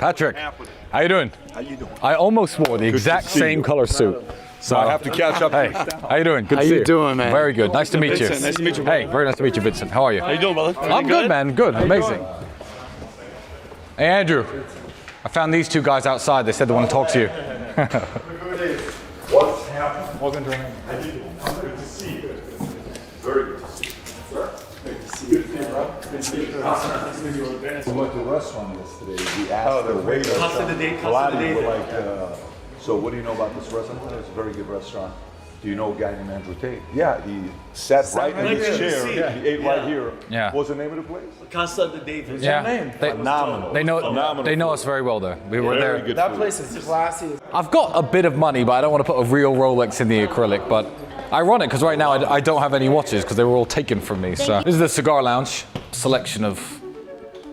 Patrick, how you doing? How you doing? I almost wore the exact same color suit. So I have to catch up. Hey, how you doing? Good to see you. How you doing, man? Very good. Nice to meet you. Vincent, nice to meet you. Hey, very nice to meet you, Vincent. How are you? How you doing, brother? I'm good, man. Good. Amazing. Hey, Andrew. I found these two guys outside. They said they want to talk to you. What's happening? Welcome to Romania. How you doing? Good to see you. Very good to see you. Sir? Good to see you. Good to see you, bro. Good to see you. We went to a restaurant yesterday. We asked the waiter. A lot of people were like, so what do you know about this restaurant? It's a very good restaurant. Do you know a guy named Andrew Tate? Yeah, he sat right in his chair. He ate right here. Yeah. What's the name of the place? Casa de David. Yeah. Phenomenal. They know us very well there. We were Very there. good That food. place is classy. I've got a bit of money, but I don't want to put a real Rolex in the acrylic. But ironic, because right now I don't have any watches because they were all taken from me. So this is the cigar lounge selection of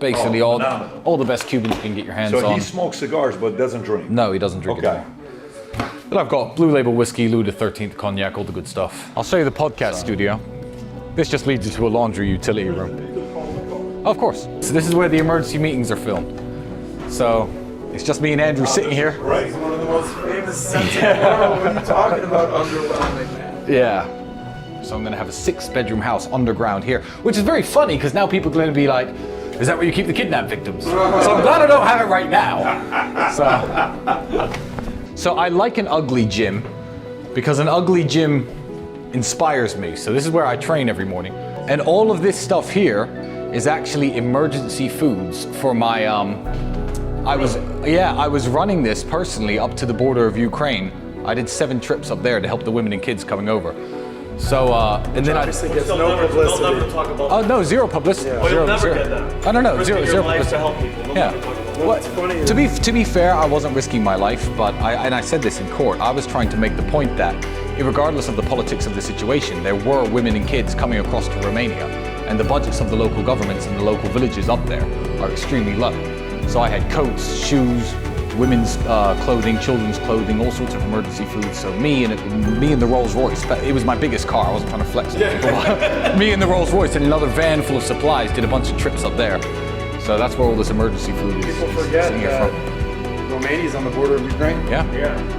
basically all the best Cubans you can get your hands So on. he smokes cigars but doesn't drink. No, he doesn't drink it. Okay. But I've got Blue Label whiskey, Louis XIII cognac, all the good stuff. I'll show you the podcast studio. This just leads you to a laundry utility room. Of course. So this is where the emergency meetings are filmed. So it's just me and Andrew sitting here. Right. It's one of the most famous sets in the world. What are you talking about? Underwhelming, man. Yeah. So I'm gonna have a 6-bedroom house underground here, which is very funny because now people are gonna be like, is that where you keep the kidnapped victims? So I'm glad I don't have it right now. So I like an ugly gym because an ugly gym inspires me. So this is where I train every morning. And all of this stuff here is actually emergency foods for my, I was running this personally up to the border of Ukraine. I did 7 trips up there to help the women and kids coming over. So, and then Obviously gets no publicity. Don't ever talk about oh no, zero publicity. Well, Zero, you'll never zero. get that. I don't know, Risking zero your life publicity. to help people. Don't Yeah. ever talk about that. What's funny is To be fair, I wasn't risking my life, but I said this in court. I was trying to make the point that, regardless of the politics of the situation, there were women and kids coming across to Romania, and the budgets of the local governments and the local villages up there are extremely low. So I had coats, shoes, women's clothing, children's clothing, all sorts of emergency food. So me and the Rolls Royce, but it was my biggest car. I wasn't trying to flex on people. Me and the Rolls Royce and another van full of supplies did a bunch of trips up there. So that's where all this emergency food is. people forget sitting here that from. Romania's on the border of Ukraine. Yeah.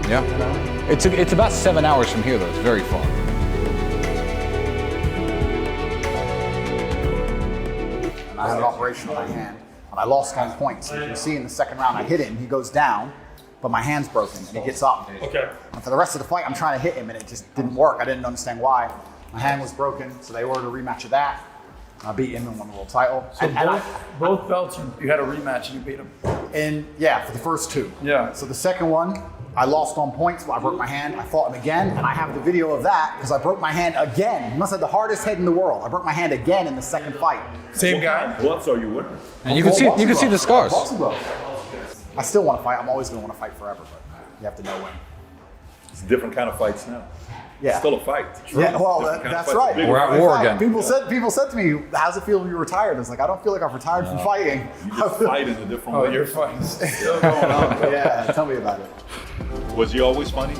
Yeah. It's about 7 hours from here though. It's very far. I had an operation on my hand, and I lost on points. You can see in the second round, I hit him, he goes down, but my hand's broken, and he gets up. Okay. And for the rest of the fight, I'm trying to hit him, and it just didn't work. I didn't understand why. My hand was broken, so they ordered a rematch of that. I beat him and won the world title. So both belts, you had a rematch and you beat him. And yeah, for the first 2. Yeah. So the second one, I lost on points, but I broke my hand. I fought him again, and I have the video of that because I broke my hand again. He must have the hardest head in the world. I broke my hand again in the second fight. Same guy. Gloves are you wearing? And you can see the scars. Boxing glove. I still want to fight. I'm always going to want to fight forever, but you have to know when. It's a different kind of fights now. Yeah. Still a fight. Yeah, well, Different kind of that's fight. right. Bigger We're at fight. war In fact, again. People said to me, "How's it feel when you're retired?" I was like, "I don't feel like I've retired from fighting." You just fight in a different Oh, way. you're fine. Still going on. Yeah, tell me about it. Was he always funny?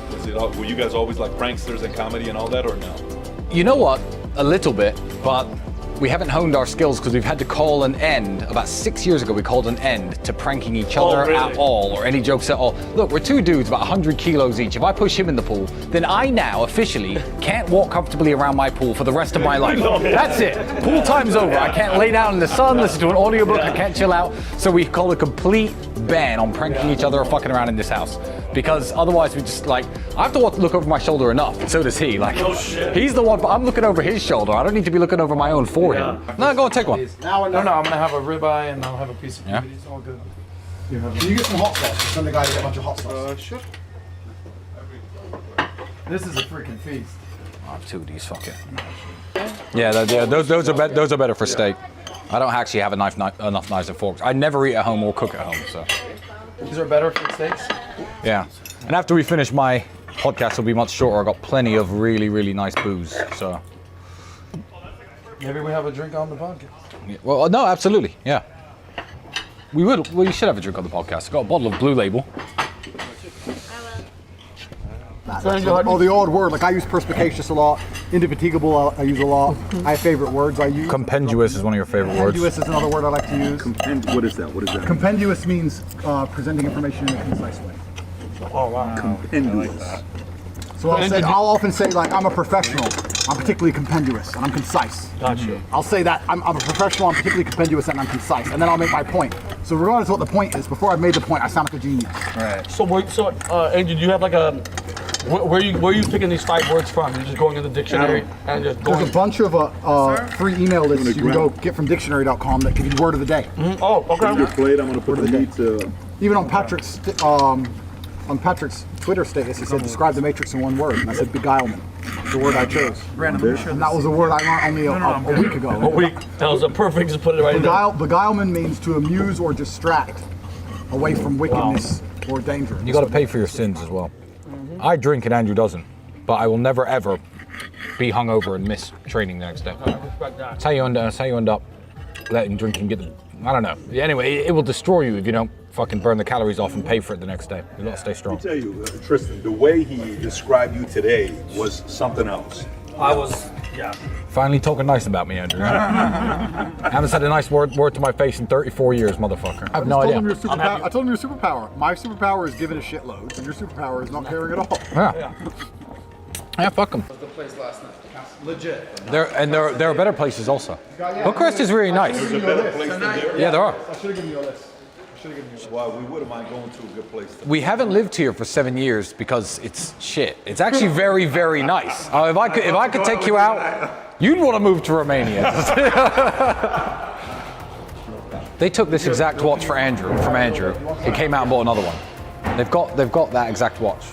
Were you guys always like pranksters and comedy and all that, or no? You know what? A little bit, but we haven't honed our skills because we've had to call an end. About 6 years ago, we called an end to pranking each other at all or any jokes at all. Look, we're 2 dudes, about 100 kilos each. If I push him in the pool, then I now officially can't walk comfortably around my pool for the rest of my life. That's it. Pool time's over. I can't lay down in the sun, listen to an audiobook. I can't chill out. So we call a complete ban on pranking each other or fucking around in this house. Because otherwise we just like, I have to look over my shoulder enough, and so does he. Like, he's the one, but I'm looking over his shoulder. I don't need to be looking over my own for him. No, go and take one. No, I'm gonna have a ribeye and I'll have a piece of meat. It's all good. Can you get some hot sauce? Send the guy to get a bunch of hot sauce. Sure. This is a freaking feast. I have 2 of these, fuck it. Yeah, those are better for steak. I don't actually have enough knives and forks. I never eat at home or cook at home, so. These are better for steaks. Yeah. And after we finish, my podcast will be much shorter. I've got plenty of really, really nice booze, so. Maybe we have a drink on the podcast. Yeah, well, no, absolutely, yeah. We should have a drink on the podcast. I've got a bottle of Blue Label. Oh, the odd word. Like I use perspicacious a lot. Indefatigable, I use a lot. I have favorite words I use. Compendious is one of your favorite words. Compendious is another word I like to use. What is that? What is that? Compendious means presenting information in a concise way. Oh wow. Compendious. So I'll often say like I'm a professional. I'm particularly compendious and I'm concise. Gotcha. I'll say that I'm a professional. I'm particularly compendious and I'm concise, and then I'll make my point. So regardless of what the point is, before I've made the point, I sound like a genius. Right. So Andrew, do you have like a where are you picking these 5 words from? You're just going in the dictionary and just going. There's a bunch of free email lists you can go get from dictionary.com that give you word of the day. Oh, okay. Your plate, I'm gonna put the meat. Even on Patrick's Twitter status, he said describe the Matrix in 1 word, and I said beguilement. The word I chose. And that was a word I learned only a week ago. A week. That was a perfect. Just put it right in there. Beguilement means to amuse or distract away from wickedness or danger. You got to pay for your sins as well. I drink and Andrew doesn't, but I will never ever be hungover and miss training the next day. I respect that. That's how you end up letting drinking get the. I don't know. Anyway, it will destroy you if you don't fucking burn the calories off and pay for it the next day. You gotta stay strong. I'll tell you, Tristan, the way he described you today was something else. Yeah. Finally talking nice about me, Andrew. I haven't said a nice word to my face in 34 years, motherfucker. I have no idea. I told him your superpower. My superpower is giving a shitload, and your superpower is not caring at all. Yeah, fuck them. The place last night. Legit. There are better places also. Hillcrest is really nice. There's a better place than there. Yeah, there are. I should have given you a list. Well, we wouldn't mind going to a good place. We haven't lived here for 7 years because it's shit. It's actually very, very nice. If I could take you out, you'd want to move to Romania. They took this exact watch from Andrew. He came out and bought another one. They've got that exact watch.